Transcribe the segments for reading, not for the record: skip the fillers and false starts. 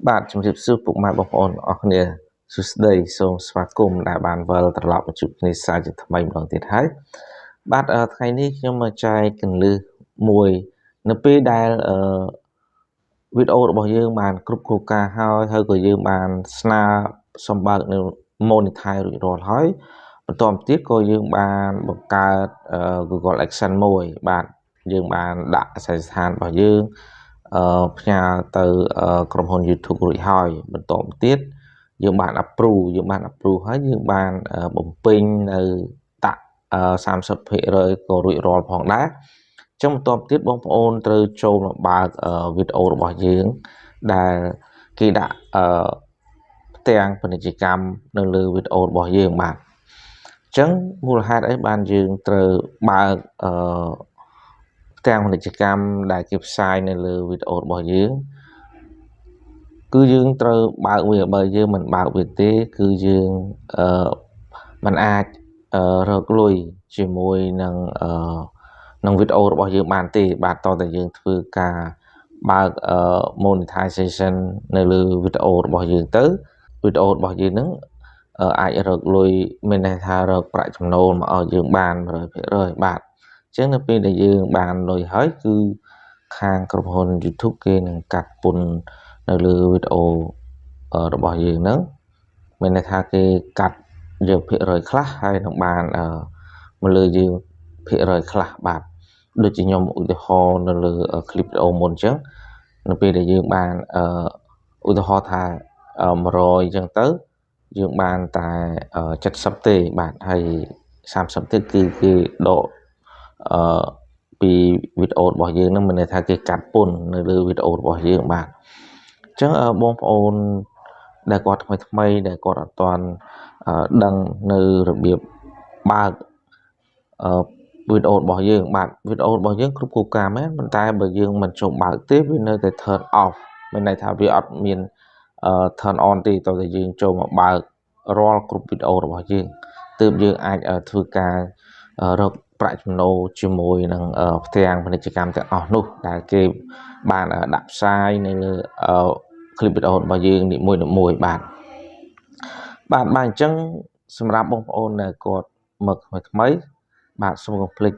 បាទជំរាបសួរពុកម៉ែបងប្អូនអរគ្នាសួស្តីសូមស្វាគមន៍ដែលបានវិលត្រឡប់មកជួបគ្នាសាជាថ្មីម្ដងទៀតហើយបាទថ្ងៃនេះខ្ញុំមកចែកកន្លឹះមួយនៅពេលដែលវីដេអូរបស់យើងបានគ្រប់គ្រងការហើយក៏យើងបានស្នើសម្បើកនៅ monetize រួចរាល់ហើយបន្តមកទៀតក៏យើងបានបង្កើត Google AdSense មួយបាទយើងបានដាក់អាសយដ្ឋានរបស់យើងផ្ញើទៅក្រុមហ៊ុន YouTube រួចហើយបន្តមកទៀតយើងបាន approve ហើយយើងបានបំពេញនៅតាក់30% ក៏រួចរាល់ផងដែរចឹងបន្តទៀតបងប្អូនត្រូវចូលមកបើកវីដេអូរបស់យើងដែលគេដាក់ផ្ទាំងពាណិជ្ជកម្មនៅលើវីដេអូរបស់យើងបាទអញ្ចឹងមូលហេតុអីបានយើងត្រូវបើកផ្ទាំងពាណិជ្ជកម្មដែលគេផ្សាយនៅលើវីដេអូរបស់យើងគឺយើងត្រូវបើកវាបើយើងមិនបើកវាទេគឺយើងមិនអាចរកលុយជាមួយនឹងវីដេអូរបស់យើងបានទេបាទតោះតែយើងធ្វើការបើកmonetization នៅលើវីដេអូរបស់យើងទៅវីដេអូរបស់យើងនឹងអាចរកលុយមានន័យថារកប្រាក់ចំណូលមកឲ្យយើងបាន 100% បាទអញ្ចឹងនៅពេលដែលយើងបានលុយហើយគឺខាងក្រុមហ៊ុន YouTube គេនឹងកាត់ពន្ធនៅលើវីដេអូរបស់យើងហ្នឹងមានន័យថាគេកាត់យើងភាគរយខ្លះហើយនឹងបានមកលើយើងភាគរយខ្លះបាទដូចជាខ្ញុំឧទាហរណ៍នៅលើ clip វីដេអូមុនអញ្ចឹងនៅពេលដែលយើងបានឧទាហរណ៍ថា100អញ្ចឹងទៅយើងបានតែ70ទេបាទហើយ30ទៀតគឺគេដកពីវីដេអូរបស់យើងហ្នឹងមានន័យថាគេកាត់ពន្ធនៅលើវីដេអូរបស់យើងបាទអញ្ចឹងបងប្អូនដែលគាត់ថ្មីដែលគាត់អត់ទាន់ដឹងនៅរបៀបបើកវីដេអូរបស់យើងបាទវីដេអូរបស់យើងគ្រប់គោលការណ៍មែនប៉ុន្តែបើយើងមិនចូលបើកទេវានៅតែ turn off មានន័យថាវាអត់មានturn on ទេតើតែយើងចូលមកបើករាល់គ្រប់វីដេអូរបស់យើងទើបយើងអាចធ្វើការរកប្រាក់ចំណូលជាមួយនឹងផ្ទាំងពាណិជ្ជកម្មទាំងអស់នោះដែលគេបានដាក់ផ្សាយនៅលើclip វីដេអូរបស់យើងនីមួយៗបាទអញ្ចឹងសម្រាប់បងប្អូនដែលគាត់មកថ្មីបាទសូមកុំភ្លេច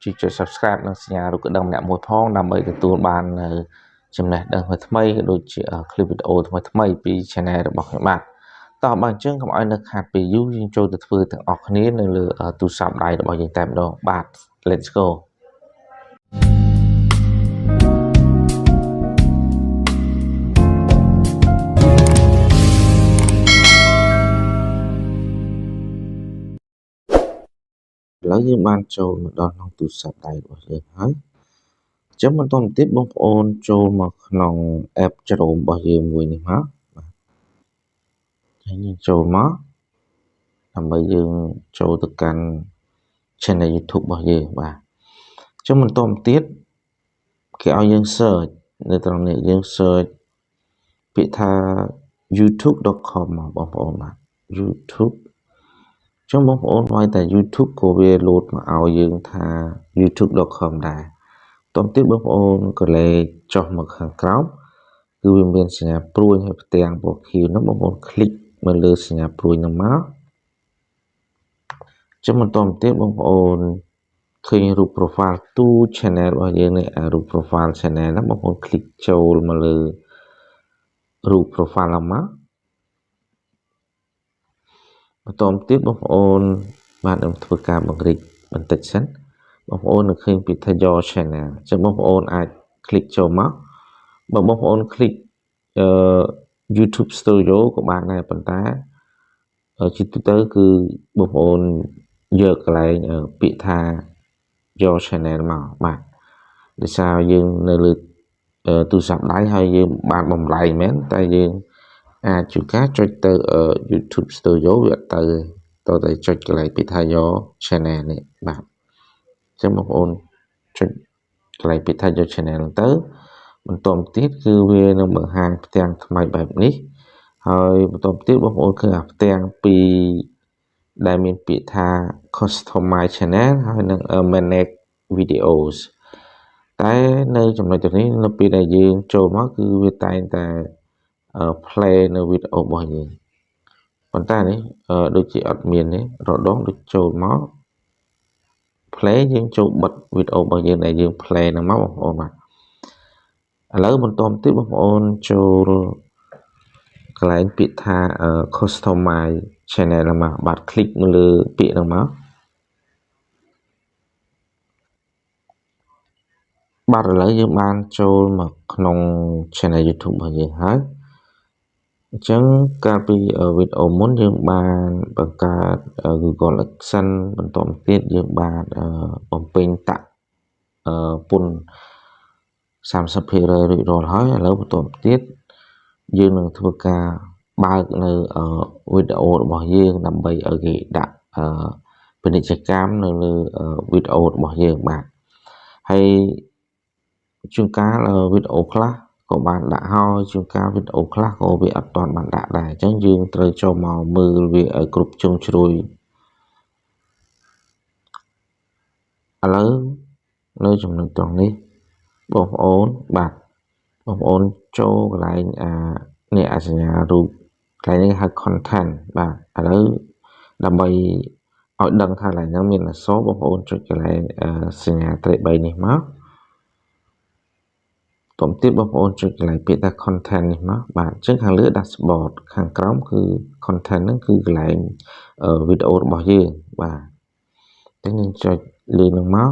ជួយចុច subscribe និងសញ្ញារូបកណ្ដឹងម្នាក់មួយផងដើម្បីទទួលបាននៅចំណេះដឹងថ្មីៗដូចជា clip វីដេអូថ្មីៗពី channel របស់ខ្ញុំបាទតោះបើអញ្ចឹងកុំឲ្យនៅខាតពេលយូរយើងចូលទៅធ្វើទាំងអស់គ្នានៅលើទូរស័ព្ទដៃរបស់យើងតែម្ដងបាទ let's goឥឡូវយើងបានចូលមកដល់ក្នុងទូរស័ព្ទដៃរបស់យើងហើយអញ្ចឹងបន្តមកទៀតបងប្អូនចូលមកក្នុង app Chrome របស់យើងមួយនេះមកបាទហើយយើងចូលមកដើម្បីយើងចូលទៅកាន់ channel YouTube របស់យើងបាទអញ្ចឹងបន្តមកទៀតគេឲ្យយើង search នៅត្រង់នេះយើង search ពាក្យថា youtube.com មកបងប្អូនបាទ YouTubeចឹងបងប្អូនវាយតែ YouTube ក៏វា load មកឲ្យយើងថា youtube.com ដែរតោះទៀតបងប្អូនក៏លេខចុះមកខាងក្រោមគឺវាមានសញ្ញាព្រួយហើយផ្ទាំងពណ៌ខៀវនោះបងប្អូនคลิกមកលើសញ្ញាព្រួយនោះមកចឹងបន្តមកទៀតបងប្អូនឃើញរូប profile to channel របស់យើងនេះរូប profile channel ហ្នឹងបងប្អូនคลิกចូលមកលើរូប profile ហ្នឹងមកបន្តមកទៀតបងប្អូនបាននឹងធ្វើការបង្រិចបន្តិចសិនបងប្អូននឹងឃើញពីថា your channel អញ្ចឹងបងប្អូនអាចคลิกចូលមកបើបងប្អូនคลิกYouTube Studio ក៏បានដែរប៉ុន្តែជាទូទៅគឺបងប្អូនយកកន្លែងពាក្យថា your channel មកបាទដោយសារយើងនៅលើទូរស័ព្ទដៃហើយយើងបានបំលែងមែនតែយើងអាចជួនកាលចុចទៅ YouTube Studio វាអត់ទៅតើតែចុចកន្លែងពាក្យថា your channel នេះបាទអញ្ចឹងបងប្អូនចុចកន្លែងពាក្យថា your channel ទៅបន្តមកទៀតគឺវានឹងបង្ហាញផ្ទាំងថ្មីបែបនេះហើយបន្តមកទៀតបងប្អូនឃើញអាផ្ទាំងពីរដែលមានពាក្យថា customize channel ហើយនិង manage videos តែនៅចំណុចនេះនៅពេលដែលយើងចូលមកគឺវាតែងតែ play នៅវីដេអូរបស់យើងប៉ុន្តែនេះដូចជាអត់មានទេរដងដូចចូលមក play យើងចូលបិទវីដេអូរបស់យើងដែលយើង play ហ្នឹងមកបងប្អូនបាទឥឡូវបន្តទៀតបងប្អូនចូលកន្លែងពាក្យថា customize channel ហ្នឹងមកបាទ click នៅលើពាក្យហ្នឹងមកបាទឥឡូវយើងបានចូលមកក្នុង channel YouTube របស់យើងហើយអញ្ចឹងកាលពីវីដេអូមុនយើងបានបង្កើត Google AdSense បន្តទៀតយើងបានបំពេញតាក់ពន្ធ 30% រួចរាល់ហើយឥឡូវបន្តទៀតយើងនឹងធ្វើការបើកនៅវីដេអូរបស់យើងដើម្បីឲ្យគេដាក់ពាណិជ្ជកម្មនៅលើវីដេអូរបស់យើងបាទហើយជួនកាលវីដេអូខ្លះក៏បានដាក់ហើយជួនកាលវីដេអូខ្លះក៏វាអត់ទាន់បានដាក់ដែរអញ្ចឹងយើងត្រូវចូលមកមើលវាឲ្យគ្រប់ជ្រុងជ្រោយឥឡូវនៅចំណុចត្រង់នេះបងប្អូនបាទបងប្អូនចូលកន្លែងនេះសញ្ញារូបកន្លែងនេះហៅ content បាទឥឡូវដើម្បីឲ្យដឹងថាកន្លែងហ្នឹងមានអក្សរបងប្អូនចុចកន្លែងសញ្ញាត្រី3នេះមកបន្តទៀតបងប្អូនចុចកន្លែងពាក្យថា content នេះមកបាទអញ្ចឹងខាងលើ dashboard ខាងក្រោមគឺ content ហ្នឹងគឺកន្លែងវីដេអូរបស់យើងបាទអញ្ចឹងយើងចុចលើនឹងមក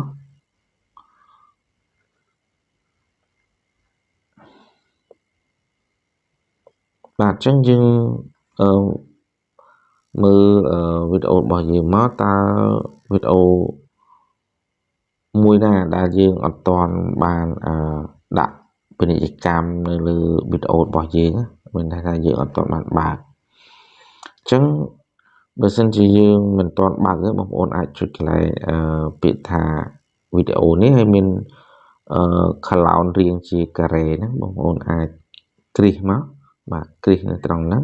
បាទអញ្ចឹងយើងមើលវីដេអូរបស់យើងមកតើវីដេអូមួយណាដែលយើងអត់ទាន់បានដាក់ពាណិជ្ជកម្មនៅលើវីដេអូរបស់យើងមានន័យថាយើងអត់ទាន់បានបើកអញ្ចឹងបើសិនជាយើងមិនទាន់បើកទេបងប្អូនអាចចុចកន្លែងពាក្យថាវីដេអូនេះហើយមានcloud រៀងជាការ៉េហ្នឹងបងប្អូនអាចគ្រីសមកបាទគ្រីសនៅត្រង់ហ្នឹង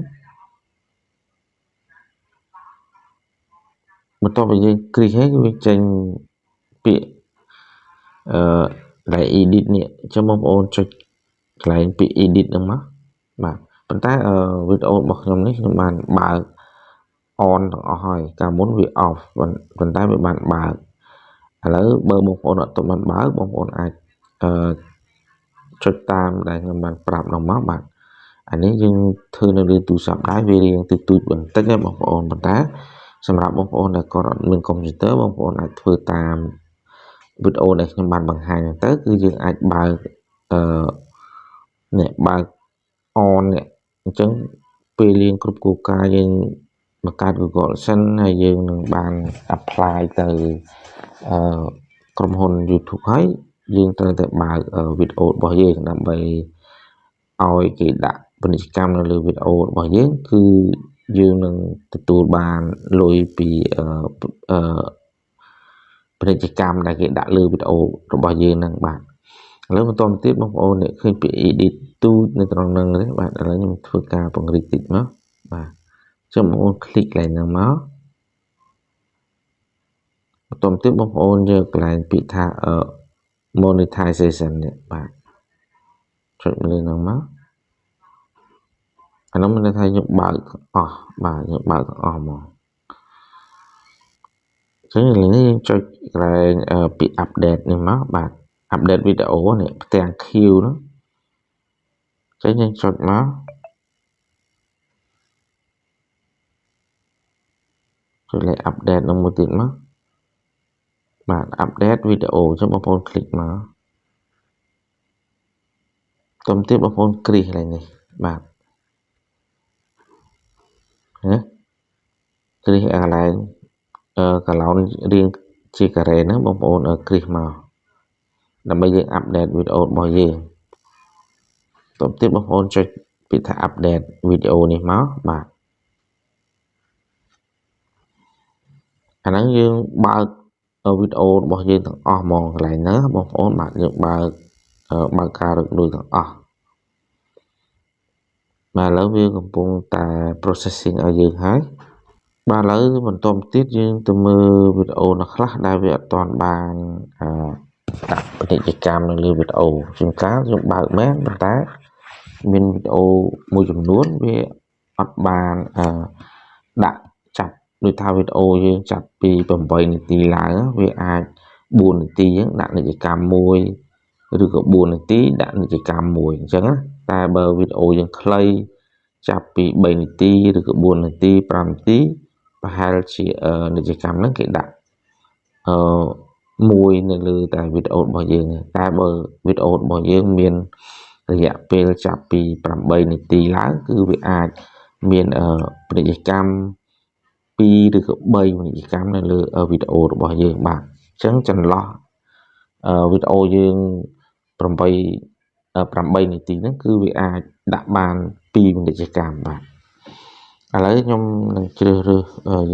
បន្ទាប់ពីយើងគ្រីសហើយវាចេញពាក្យដែល edit នេះអញ្ចឹងបងប្អូនចុចកន្លែងពាក្យ edit ហ្នឹងមកបាទប៉ុន្តែវីដេអូរបស់ខ្ញុំនេះខ្ញុំបានបើក on ទាំងអស់ហើយកាលមុនវា off ប៉ុន្តែវាបានបើកឥឡូវបើបងប្អូនអត់ទាន់បានបើកបងប្អូនអាចចុចតាមដែលខ្ញុំបានប្រាប់នោះមកបាទអានេះយើងធ្វើនៅលើទូរស័ព្ទដែរវារៀងទូចបន្តិចណាបងប្អូនប៉ុន្តែសម្រាប់បងប្អូនដែលគាត់អត់មានកុំព្យូទ័របងប្អូនអាចធ្វើតាមវីដេអូដែលខ្ញុំបានបង្ហាញទៅគឺយើងអាចបើកនេះបើក on នេះអញ្ចឹងពេលរៀងគ្រប់គោលការណ៍យើងបង្កើត Google AdSense ហើយយើងនឹងបាន apply ទៅក្រុមហ៊ុន YouTube ហើយយើងត្រូវតែបើកវីដេអូរបស់យើងដើម្បីឲ្យគេដាក់ពាណិជ្ជកម្មនៅលើវីដេអូរបស់យើងគឺយើងនឹងទទួលបានលុយពីពាណិជ្ជកម្មដែលគេដាក់លើវីដេអូរបស់យើងហ្នឹងបាទឥឡូវបន្តទៀតបងប្អូនអ្នកឃើញពាក្យ edit ទូចនៅត្រង់ហ្នឹងទេបាទឥឡូវខ្ញុំធ្វើការពង្រីកតិចមកបាទចាំបងប្អូន click កន្លែងហ្នឹងមកបន្តទៀតបងប្អូនយកកន្លែងពាក្យថាmonetization នេះបាទចុចលើហ្នឹងមកអានោះមានន័យថាយើងបើកអស់បាទយើងបើកអស់មកចឹងឥឡូវនេះយើងចុចកន្លែងពាក្យ update នេះមកបាទ update វីដេអូនេះផ្ទាំង Q ហ្នឹងចឹងយើងចុចមកចុចលេខ update នោះមួយទៀតមកបាទ update វីដេអូចឹងបងប្អូន click មកតុំទៀតបងប្អូនគ្រីសកន្លែងនេះបាទណាគ្រីសកន្លែងcolumn រៀងជាការ៉េហ្នឹងបងប្អូនគ្រីសមកដើម្បីយើងអាប់ដេតវីដេអូរបស់យើងតុំទៀតបងប្អូនចុចពាក្យថាអាប់ដេតវីដេអូនេះមកបាទអាហ្នឹងយើងបើកវីដេអូរបស់យើងទាំងអស់ហ្មងកន្លែងហ្នឹងបងប្អូនបាទយើងបើកការរកលុយទាំងអស់បាទឥឡូវវាកំពុងតែ processing ឲ្យយើងហើយបាទឥឡូវបន្តទៀតយើងទៅមើលវីដេអូនៅខ្លះដែលវាអត់ទាន់បានដាក់ពាណិជ្ជកម្មនៅលើវីដេអូជួនកាលយើងបើកមែនប៉ុន្តែ មានវីដេអូមួយចំនួនវាអត់បានដាក់ចាប់ដូចថាវីដេអូយើងចាប់ពី8នាទីឡើងវាអាច4នាទីយើងដាក់នីតិកម្មមួយឬក៏4នាទីដាក់នីតិកម្មមួយអញ្ចឹងណាតែបើវីដេអូយើងខ្លីចាប់ពី3នាទីឬក៏4នាទី5នាទីប្រហែលជានីតិកម្មហ្នឹងគេដាក់មួយនៅលើតែវីដេអូរបស់យើងតែបើវីដេអូរបស់យើងមានរយៈពេលចាប់ពី8នាទីឡើងគឺវាអាចមានពាណិជ្ជកម្ម2ឬក៏3ពាណិជ្ជកម្មនៅលើវីដេអូរបស់យើងបាទអញ្ចឹងចន្លោះវីដេអូយើង8នាទីហ្នឹងគឺវាអាចដាក់បាន2ពាណិជ្ជកម្មបាទឥឡូវខ្ញុំនឹងជ្រើសរើស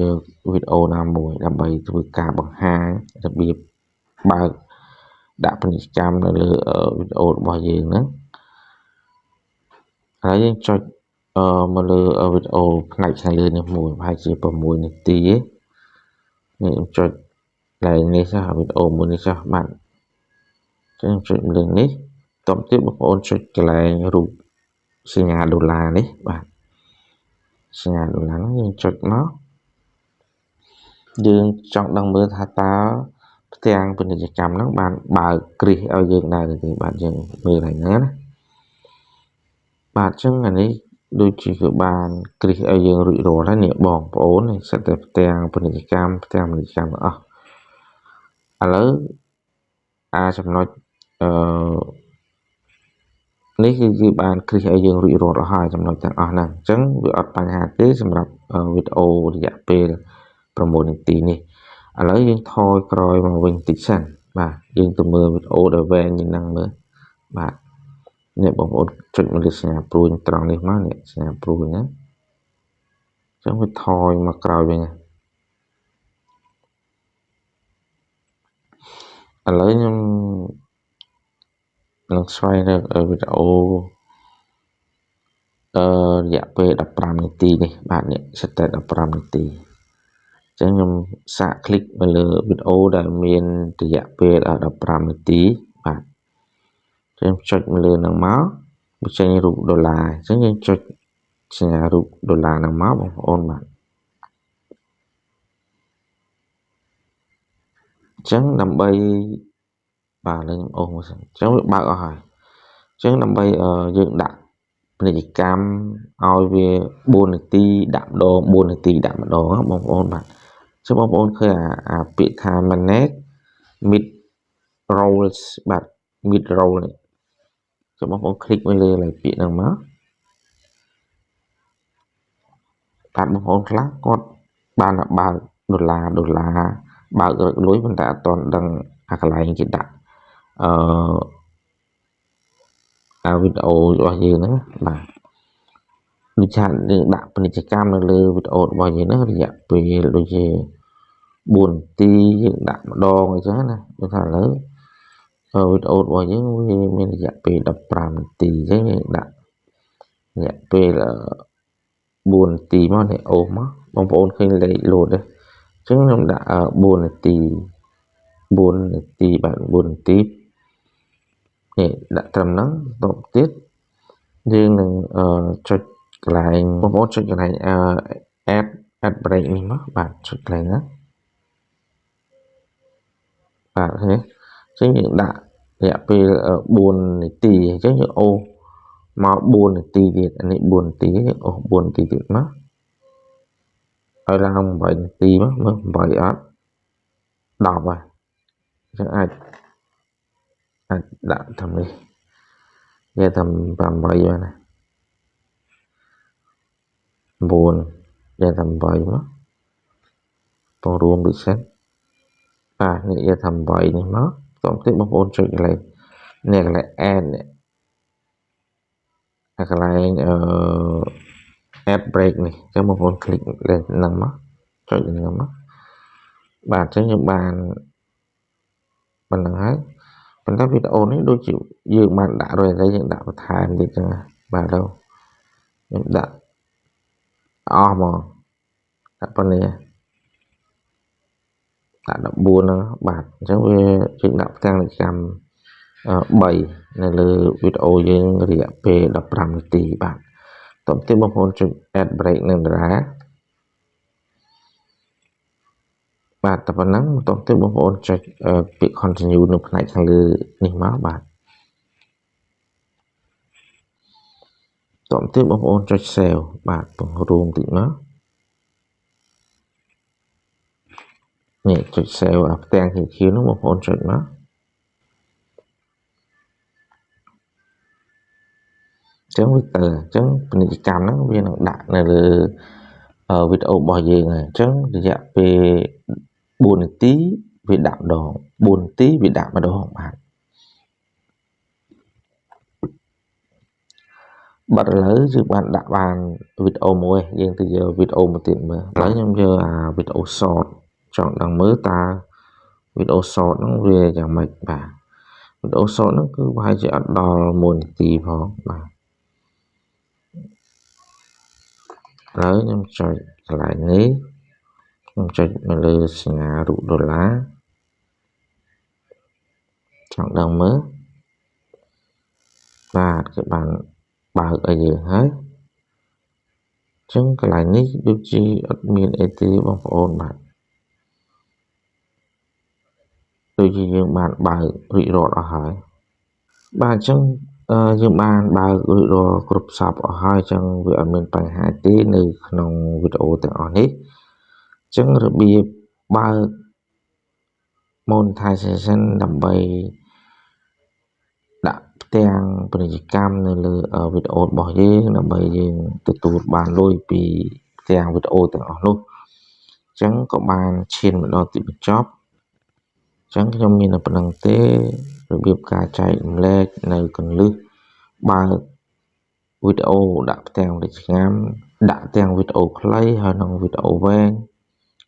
យកវីដេអូណាមួយដើម្បីធ្វើការបង្ហាញរបៀបបើកដាក់ពាណិជ្ជកម្មនៅលើវីដេអូរបស់យើងហ្នឹងហើយយើងចុចមកលើវីដេអូផ្នែកខាងលើនេះមួយប្រហែលជា6នាទីនេះខ្ញុំចុចកន្លែងនេះចុះវីដេអូមួយនេះចុះបាទចឹងចុចលើនេះតបទៀតបងប្អូនចុចកន្លែងរូបសញ្ញាដុល្លារនេះបាទសញ្ញាដុល្លារហ្នឹងយើងចុចមកយើងចង់ដឹងមើលថាតើផ្ទាំងពាណិជ្ជកម្មហ្នឹងបានបើកគ្រីសឲ្យយើងដែរទេបាទយើងមើលហើយណាបាទអញ្ចឹងអានេះដូចជាគឺបានគ្រីសឲ្យយើងរួចរាល់ហើយនេះបងប្អូននេះសិតតែផ្ទាំងពាណិជ្ជកម្មផ្ទាំងពាណិជ្ជកម្មទាំងអស់ឥឡូវចំណុចនេះគឺបានគ្រីសឲ្យយើងរួចរាល់ហើយចំណុចទាំងអស់ហ្នឹងអញ្ចឹងវាអត់បញ្ហាទេសម្រាប់វីដេអូរយៈពេល6នាទីនេះឥឡូវយើងថយក្រោយមកវិញតិចសិនបាទយើងទៅមើលវីដេអូដែលវែងជាងហ្នឹងមើលបាទនេះបងប្អូនចុចមកលើសញ្ញាព្រួយត្រង់នេះមកនេះសញ្ញាព្រួយណាអញ្ចឹងវាថយមកក្រោយវិញឥឡូវខ្ញុំនឹងស្វែងរកវីដេអូរយៈពេល15នាទីនេះបាទនេះសិតតែ15នាទីអញ្ចឹងខ្ញុំសាកคลิกមកលើវីដេអូដែលមានរយៈពេល15នាទីបាទខ្ញុំចុចមកលើហ្នឹងមកបញ្ចេញរូបដុល្លារអញ្ចឹងយើងចុចសញ្ញារូបដុល្លារហ្នឹងមកបងប្អូនបាទអញ្ចឹងដើម្បីបាទលើខ្ញុំអូសមកសិនអញ្ចឹងវាបើកអស់ហើយអញ្ចឹងដើម្បីយើងដាក់ពាណិជ្ជកម្មឲ្យវា4នាទីដាក់ម្ដង4នាទីដាក់ម្ដងបងប្អូនបាទចឹងបងប្អូនឃើញអាពាក្យថា manage mid rolls បាទ mid roll នេះចឹងបងប្អូនคลิกមកលើពាក្យហ្នឹងមកបាទបងប្អូនខ្លះគាត់បានបើកដុល្លារបើករកលុយប៉ុន្តែអត់ទាន់ដឹងអាកន្លែងគេដាក់វីដេអូរបស់យើងហ្នឹងបាទដូចថាយើងដាក់ពាណិជ្ជកម្មនៅលើវីដេអូរបស់យើងហ្នឹងរយៈពេលដូចជា4នាទីយើងដាក់ម្ដងអញ្ចឹងណាដូចថាឥឡូវវីដេអូរបស់យើងវាមានរយៈពេល15នាទីអញ្ចឹងយើងដាក់រយៈពេល4នាទីមកនេះអូសមកបងប្អូនឃើញលេខលោតទេអញ្ចឹងខ្ញុំដាក់4នាទីបាទ4នាទីនេះដាក់ត្រឹមហ្នឹងតបទៀតយើងនឹងចុចកន្លែងបងប្អូនចុចកន្លែងadd break នេះមកបាទចុចកន្លែងហ្នឹងបាទនេះអញ្ចឹងយើងដាក់រយៈពេល4នាទីអញ្ចឹងយើងអូសមក4នាទីទៀតអានេះ4នាទីយើងអូស4នាទីទៀតមកឲ្យឡើង8នាទីមកមើល8អត់10ហើយអញ្ចឹងអាចដាក់តាមនេះវាតាម8ហើយណា9យកតាម8មកបងរួមដូចសិនបាទនេះយកតាម8នេះមកតោះទៀតបងប្អូនចុចកន្លែងនេះកន្លែង add នេះកន្លែងadd break នេះអញ្ចឹងបងប្អូនคลิกលើហ្នឹងមកចុចហ្នឹងមកបាទអញ្ចឹងយើងបានប៉ុណ្ណឹងហើយប៉ុន្តែវីដេអូនេះដូចជាយើងបានដាក់រួចហើយយើងដាក់បន្ថែមទៀតចឹងបាទឥឡូវខ្ញុំដាក់អស់មកដាក់ប៉ុណ្នេះដាក់14ហ្នឹងបាទអញ្ចឹងវាយើងដាក់ផ្ទាំងពាណិជ្ជកម្ម 3នៅលើវីដេអូយើងរយៈពេល15នាទីបាទតទៅបងប្អូនចុច add break នឹងដែរបាទតែប៉ុណ្ណឹងបន្តទៅបងប្អូនចុចពាក្យ continue នៅផ្នែកខាងលើនេះមកបាទតទៅបងប្អូនចុច save បាទបង្រួមតិចមកនេះចុច save ផ្ទាំងខៀវៗនោះបងប្អូនចុចមកចឹងវាទៅចឹងពាណិជ្ជកម្មហ្នឹងវានឹងដាក់នៅលើវីដេអូរបស់យើងហើយអញ្ចឹងរយៈពេល4នាទីវាដាក់ម្ដង4នាទីវាដាក់ម្ដងបាទឥឡូវយើងបានដាក់បានវីដេអូមួយយើងទៅយកវីដេអូមួយទៀតមើលឥឡូវខ្ញុំយកវីដេអូ short ចង់ដឹងមើលតើវីដេអូ short ហ្នឹងវាយ៉ាងម៉េចបាទវីដេអូ short ហ្នឹងគឺប្រហែលជាអត់ដល់1នាទីផងបាទឥឡូវខ្ញុំចុចកន្លែងនេះខ្ញុំចុចនៅលើសញ្ញារូបដុល្លារចង់ដឹងមើលបាទគេបានបើកឲ្យយើងហើយអញ្ចឹងកន្លែងនេះដូចជាអត់មានអីទេបងប្អូនបាទដូចជាយើងបានបើករួចរាល់អស់ហើយបាទអញ្ចឹងយើងបានបើករួចរាល់គ្រប់សពអស់ហើយអញ្ចឹងវាអត់មានបញ្ហាទេនៅក្នុងវីដេអូទាំងអស់នេះអញ្ចឹងរបៀបបើក monetization ដើម្បីដាក់ផ្ទាំងពាណិជ្ជកម្មនៅលើវីដេអូរបស់យើងដើម្បីយើងទទួលបានលុយពីផ្ទាំងវីដេអូទាំងអស់នោះអញ្ចឹងក៏បានឈានមកដល់ទីបញ្ចប់អញ្ចឹងខ្ញុំមានតែប៉ុណ្្នឹងទេរបៀបការចែករំលែកនៅកន្លឹះបើកវីដេអូដាក់ផ្ទាំងពាណិជ្ជកម្មដាក់ទាំងវីដេអូខ្លីហើយនិងវីដេអូវែង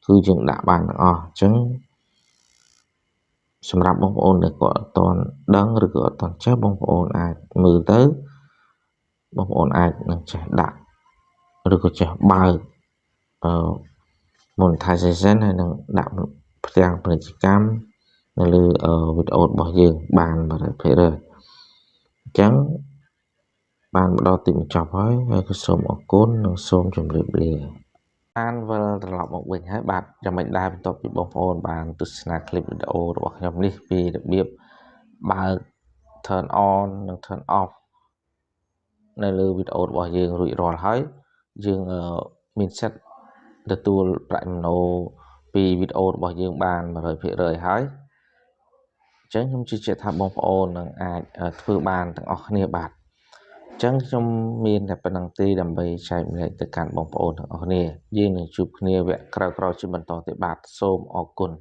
គឺយើងដាក់បានទាំងអស់អញ្ចឹងសម្រាប់បងប្អូនដែលគាត់អត់ទាន់ដឹងឬក៏អត់ទាន់ចេះបងប្អូនអាចមើលទៅបងប្អូនអាចនឹងចេះដាក់ឬក៏ចេះបើកmonetization ហើយនឹងដាក់ផ្ទាំងពាណិជ្ជកម្មនៅលើវីដេអូរបស់យើងបាន100%អញ្ចឹងបានមកដល់ទីបញ្ចប់ហើយក៏សូមអរគុណនិងសូមជម្រាបលាបានវិលត្រឡប់មកវិញហើយបាទយ៉ាងម៉េចដែរបន្ទាប់ពីបងប្អូនបានទស្សនាคลิปវីដេអូរបស់ខ្ញុំនេះពីរបៀបបើក turn on និង turn off នៅលើវីដេអូរបស់យើងរួចរាល់ហើយយើងមានសិទ្ធិទទួលប្រាក់ចំណូលពីវីដេអូរបស់យើងបាន100%ហើយអញ្ចឹងខ្ញុំជឿជាក់ថាបងប្អូននឹងអាចធ្វើបានទាំងអស់គ្នាបាទអញ្ចឹងខ្ញុំមានតែប៉ុណ្្នឹងទេដើម្បីចែកម្លែកទៅកាន់បងប្អូនទាំងអស់គ្នាយើងនឹងជួបគ្នាវគ្គក្រោយៗជាបន្តទៀតបាទសូមអរគុណ